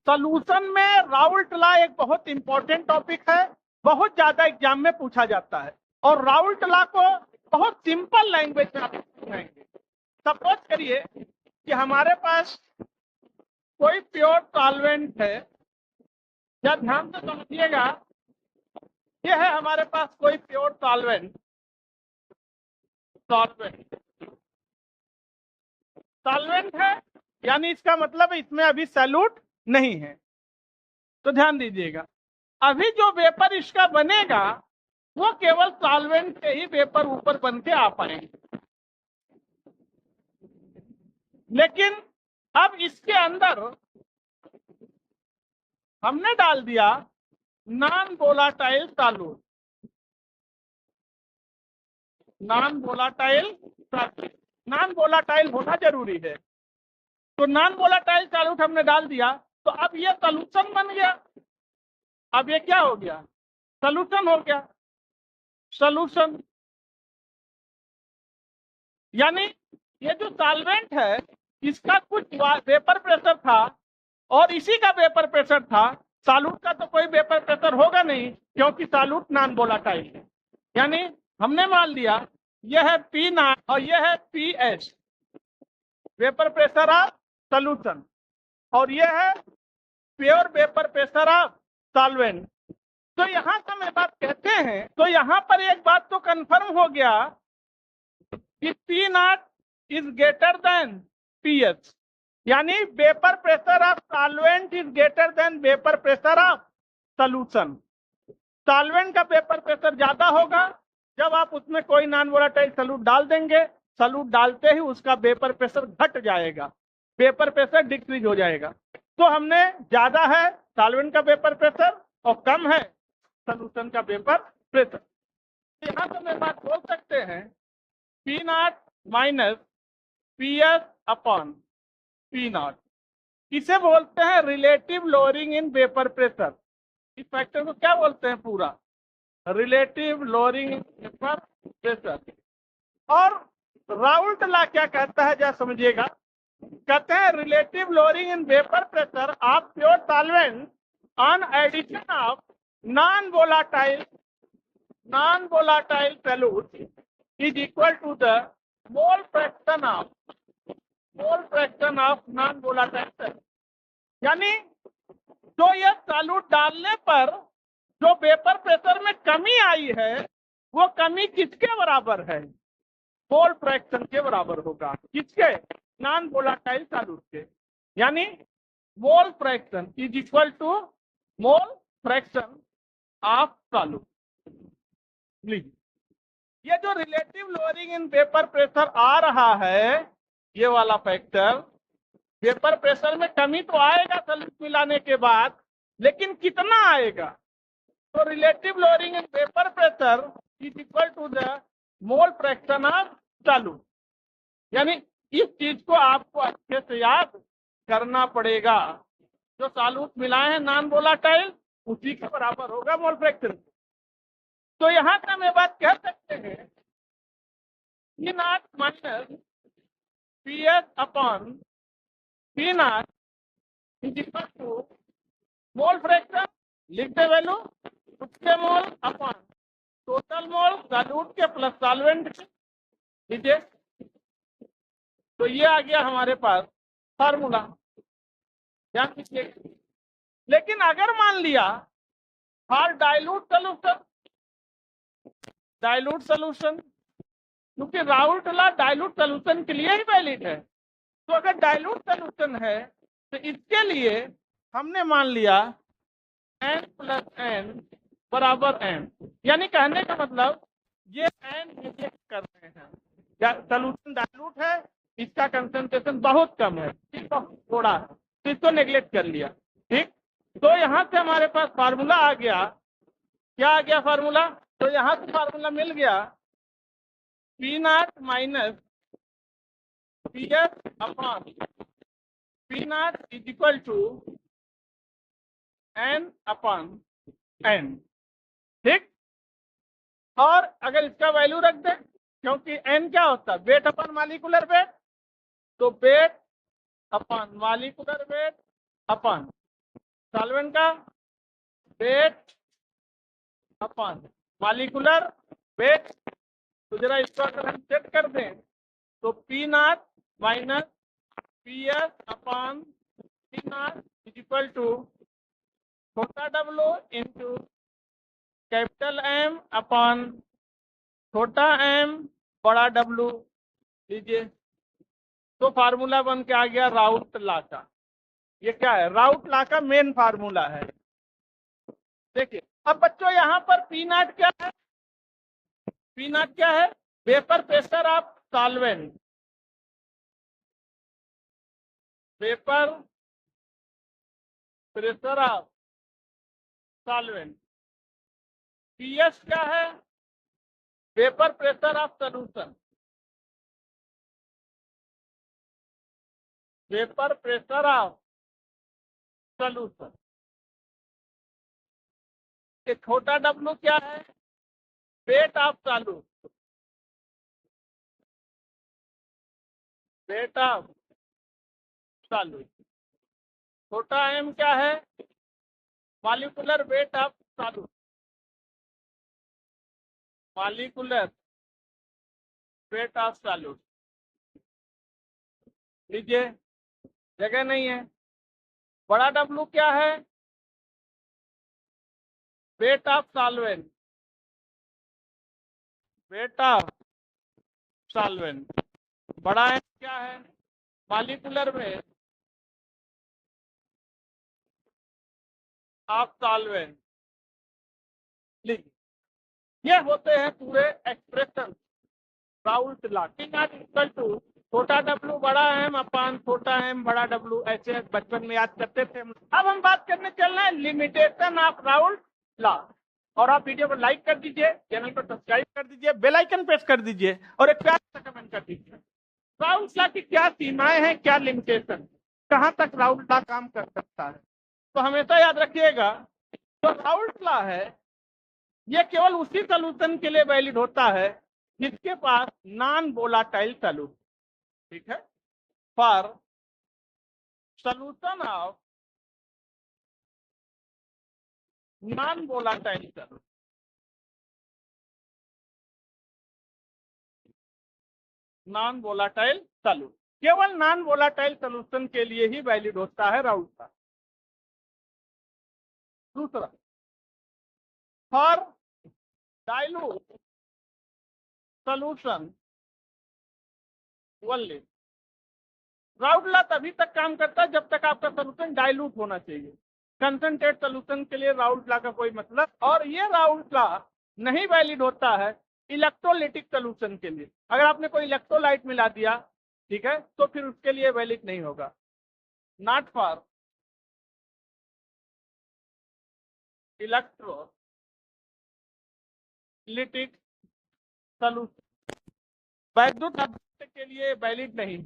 Solution में Raoult law एक बहुत इंपॉर्टेंट टॉपिक है, बहुत ज्यादा एग्जाम में पूछा जाता है और राउल्ट लॉ को बहुत सिंपल लैंग्वेज में आप समझाएंगे। सपोज करिए कि हमारे पास कोई प्योर सॉल्वेंट है, या ध्यान से समझिएगा, ये है हमारे पास कोई प्योर सॉल्वेंट सॉल्वेंट है, यानी इसका मतलब इसमें अभी सैल्यूट नहीं है। तो ध्यान दीजिएगा, अभी जो वेपर इसका बनेगा वो केवल सॉल्वेंट से ही वेपर ऊपर बन के आ पाएंगे। लेकिन अब इसके अंदर हमने डाल दिया non volatile solute, non volatile होना जरूरी है। तो नॉन वोलाटाइल सॉल्यूट हमने डाल दिया, तो अब ये सॉल्यूशन बन गया। अब ये क्या हो गया? सॉल्यूशन हो गया। सॉल्यूशन यानी ये जो सॉल्वेंट है इसका कुछ वेपर प्रेशर था और इसी का वेपर प्रेशर था। सॉल्यूट का तो कोई वेपर प्रेशर होगा नहीं क्योंकि सॉल्यूट नॉन वोलाटाइल है। यानी हमने मान लिया यह है पी नॉट और यह है P H, vapour pressure of solution, और यह है pure vapour pressure of solvent. तो यहां से हम बात कहते हैं, तो यहां पर एक बात तो कंफर्म हो गया कि P not is greater than P H, यानी vapour pressure of solvent is greater than vapour pressure of solution. Solvent का वेपर प्रेशर ज्यादा होगा जब आप उसमें कोई नॉन वोलेटाइल सॉल्यूट डाल देंगे। सॉल्यूट डालते ही उसका वेपर प्रेशर घट जाएगा, वेपर प्रेशर डिक्रीज हो जाएगा। तो हमने ज्यादा है सॉल्वेंट का वेपर प्रेशर और कम है सॉल्यूशन का वेपर प्रेशर। यहां से हम बात बोल सकते हैं P not minus P S upon P naught, इसे बोलते हैं relative lowering in vapour pressure. इस फैक्टर को क्या बोलते हैं? पूरा relative lowering in vapour pressure. और राउल्ट लॉ क्या कहता है, जरा समझिएगा। कहते हैं relative lowering in vapour pressure of pure solvent on addition of non volatile solute is equal to the mole fraction of non volatile solute. यानी तो यह सॉल्यूट डालने पर जो वेपर प्रेशर में कमी आई है वो कमी किसके बराबर है? मोल फ्रैक्शन के बराबर होगा। किसके? नॉन वोलाटाइल सॉल्यूट के। यानी mole fraction is equal to mole fraction of solute. ये जो relative lowering in vapour pressure आ रहा है, ये वाला फैक्टर, वेपर प्रेशर में कमी तो आएगा सॉल्यूट मिलाने के बाद, लेकिन कितना आएगा? तो relative lowering in vapour pressure is equal to the mole fraction of solute. यानी इस चीज को आपको अच्छे से याद करना पड़ेगा। जो सॉल्यूट मिलाए हैं नॉन वोलाटाइल उसी के बराबर होगा मोल फ्रैक्शन। तो यहां से हम ये बात कह सकते हैं P not minus P S upon P not is equal to mole fraction, लिख दे वैल्यू, उसके mole upon total mole solute के प्लस सॉल्वेंट के, लीजिए। तो ये आ गया हमारे पास फार्मूला, ध्यान दीजिए। लेकिन अगर मान लिया फॉर डाइल्यूट सॉल्यूशन, क्योंकि राउल्ट लॉ डाइल्यूट सॉल्यूशन के लिए ही वैलिड है, तो अगर डाइल्यूट सॉल्यूशन है तो इसके लिए हमने मान लिया n प्लस n बराबर n। यानी कहने का मतलब ये n रिजेक्ट कर रहे हैं, सॉल्यूशन डाइल्यूट है, इसका कंसंट्रेशन बहुत कम है, बहुत थोड़ा है, तो इसको नेग्लेक्ट कर लिया। ठीक, तो यहाँ से हमारे पास फार्मूला आ गया। क्या आ गया फार्मूला? तो यहाँ से फार्मूला मिल गया P not minus P S upon P not is equal to n upon n। ठीक, और अगर इसका वैल्यू रख दे, क्योंकि n क्या होता है? वेट अपॉन मॉलिक्यूलर वेट, तो weight upon molecular weight upon solvent का वेट अपॉन मॉलिक्यूलर वेट। तो जरा इसको अगर हम सेट कर दें तो P not minus P S upon P not is equal to छोटा W into capital M upon छोटा एम बड़ा डब्ल्यू। लीजिए, तो फार्मूला बन के आ गया राउट लॉ का। ये क्या है? राउट लॉ का मेन फार्मूला है। देखिए अब बच्चों यहाँ पर पी नॉट क्या है? पी नॉट क्या है? Vapour pressure of solvent. Vapour pressure of solvent. PS क्या है? Vapour pressure of solution. Vapour pressure of solution. ये छोटा डब्ल्यू क्या है? Weight of solute. Weight of solute. छोटा एम क्या है? Molecular weight of solute. Molecular weight of solute. लीजिए, जगह नहीं है। बड़ा डब्ल्यू क्या है? Weight of solvent. Weight of solvent. बड़ा एम क्या है? Molecular weight of solvent. लीजिए, ये होते हैं पूरे expression Raoult law. T naught equal to छोटा डब्ल्यू बड़ा एम अपान छोटा एम बड़ा डब्ल्यू। ऐसे बचपन में याद करते थे। अब हम बात करने चल रहे हैं लिमिटेशन ऑफ राउल्ट लॉ। और आप वीडियो को लाइक कर दीजिए, चैनल को सब्सक्राइब कर दीजिए, बेल आइकन प्रेस कर दीजिए और एक प्यार से कमेंट कर दीजिए। राउल्ट लॉ की क्या सीमाएं हैं, क्या लिमिटेशन, कहां तक राउल्ट लॉ काम कर सकता है? तो हमेशा याद रखिएगा, जो राउल्ट लॉ है ये केवल उसी सॉल्यूशन के लिए वैलिड होता है जिसके पास नॉन वोलाटाइल सॉल्यूशन। ठीक है? For solution of non volatile solution. Non volatile solution केवल नॉन वोलाटाइल सॉल्यूशन के लिए ही वैलिड होता है राउल्ट लॉ। दूसरा, for dilute solution only. Raoult law तभी तक काम करता है जब तक आपका सॉल्यूशन डाइल्यूट होना चाहिए। कंसंट्रेट सॉल्यूशन के लिए राउल्ट लॉ का कोई मतलब। और ये राउल्ट लॉ नहीं वैलिड होता है इलेक्ट्रोलाइटिक सॉल्यूशन के लिए। अगर आपने कोई इलेक्ट्रोलाइट मिला दिया, ठीक है, तो फिर उसके लिए वैलिड नहीं होगा। Not for electrolytic solution. वैद्युत अभिक्रिया के लिए वैलिड नहीं।